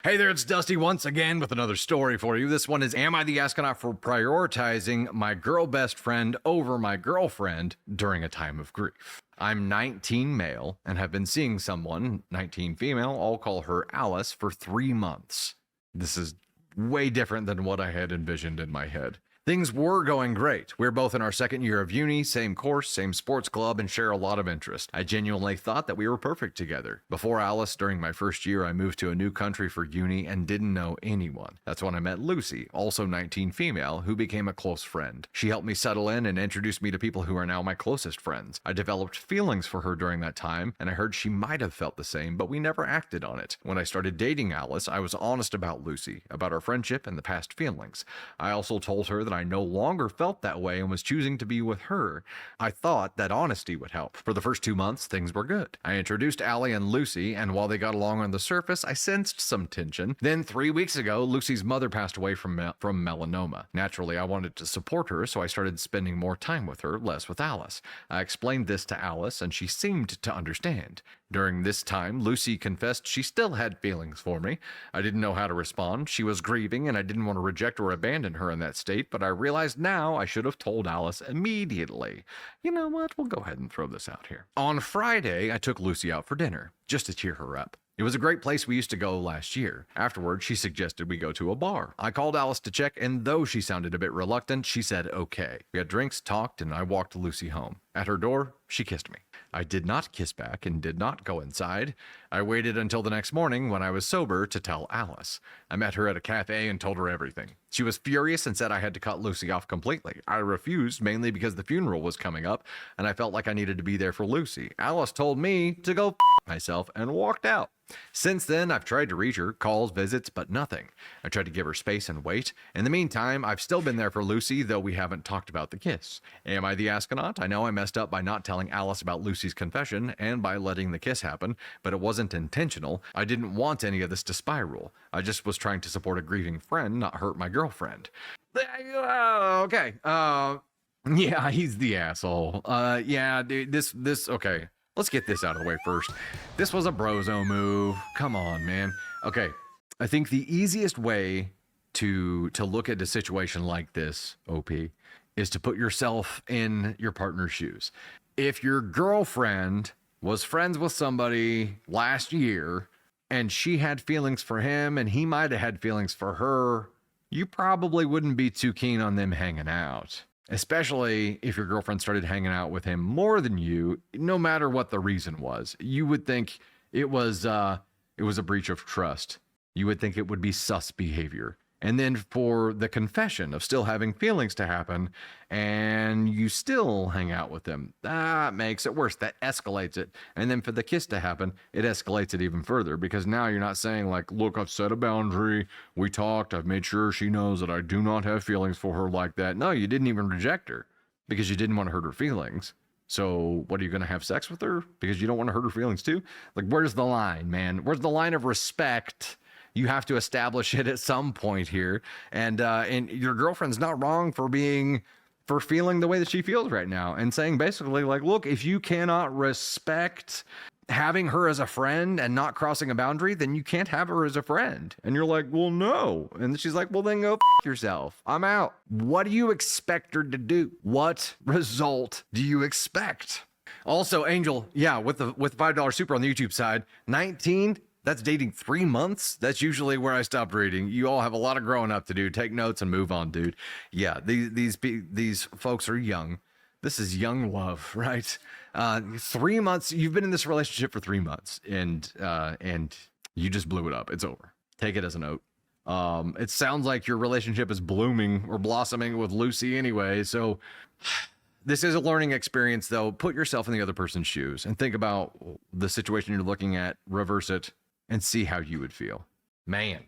Hey there, it's Dusty once again with another story for you. This one is, am I the astronaut for prioritizing my girl best friend over my girlfriend during a time of grief? I'm 19 male and have been seeing someone, 19 female, I'll call her Alice, for 3 months. This is way different than what I had envisioned in my head. Things were going great. We're both in our second year of uni, same course, same sports club, and share a lot of interest. I genuinely thought that we were perfect together. Before Alice, during my first year, I moved to a new country for uni and didn't know anyone. That's when I met Lucy, also 19 female, who became a close friend. She helped me settle in and introduced me to people who are now my closest friends. I developed feelings for her during that time, and I heard she might have felt the same, but we never acted on it. When I started dating Alice, I was honest about Lucy, about our friendship and the past feelings. I also told her that I no longer felt that way and was choosing to be with her. I thought that honesty would help. For the first 2 months, things were good. I introduced Allie and Lucy, and while they got along on the surface, I sensed some tension. Then 3 weeks ago, Lucy's mother passed away from melanoma. Naturally, I wanted to support her, so I started spending more time with her, less with Alice. I explained this to Alice, and she seemed to understand. During this time, Lucy confessed she still had feelings for me. I didn't know how to respond. She was grieving, and I didn't want to reject or abandon her in that state, but I realized now I should have told Alice immediately. You know what? We'll go ahead and throw this out here. On Friday, I took Lucy out for dinner, just to cheer her up. It was a great place we used to go last year. Afterwards, she suggested we go to a bar. I called Alice to check, and though she sounded a bit reluctant, she said okay. We had drinks, talked, and I walked Lucy home. At her door, she kissed me. I did not kiss back and did not go inside. I waited until the next morning when I was sober to tell Alice. I met her at a cafe and told her everything. She was furious and said I had to cut Lucy off completely. I refused, mainly because the funeral was coming up, and I felt like I needed to be there for Lucy. Alice told me to go myself and walked out. Since then, I've tried to reach her, calls, visits, but nothing. I tried to give her space and wait. In the meantime, I've still been there for Lucy, though we haven't talked about the kiss. Am I the astronaut? I know I messed up by not telling Alice about Lucy's confession and by letting the kiss happen, but it wasn't intentional. I didn't want any of this to spiral. I just was trying to support a grieving friend, not hurt my girlfriend. Okay. Yeah, he's the asshole. Yeah, dude, okay. Let's get this out of the way first. This was a brozo move. Come on, man. Okay, I think the easiest way to look at a situation like this, OP, is to put yourself in your partner's shoes. If your girlfriend was friends with somebody last year and she had feelings for him and he might have had feelings for her, you probably wouldn't be too keen on them hanging out. Especially if your girlfriend started hanging out with him more than you, no matter what the reason was. You would think it was a breach of trust. You would think it would be sus behavior. And then for the confession of still having feelings to happen and you still hang out with them, that makes it worse. That escalates it. And then for the kiss to happen, it escalates it even further because now you're not saying like, look, I've set a boundary. We talked. I've made sure she knows that I do not have feelings for her like that. No, you didn't even reject her because you didn't want to hurt her feelings. So what, are you going to have sex with her because you don't want to hurt her feelings too? Like, where's the line, man? Where's the line of respect? You have to establish it at some point here. And your girlfriend's not wrong for feeling the way that she feels right now and saying basically like, look, if you cannot respect having her as a friend and not crossing a boundary, then you can't have her as a friend. And you're like, well, no. And she's like, well, then go yourself. I'm out. What do you expect her to do? What result do you expect? Also, Angel, yeah, with $5 super on the YouTube side, 19, that's dating 3 months. That's usually where I stopped reading. You all have a lot of growing up to do. Take notes and move on, dude. Yeah, these folks are young. This is young love, right? 3 months. You've been in this relationship for 3 months, and you just blew it up. It's over. Take it as a note. It sounds like your relationship is blooming or blossoming with Lucy anyway. So this is a learning experience, though. Put yourself in the other person's shoes and think about the situation you're looking at. Reverse it and see how you would feel. Man,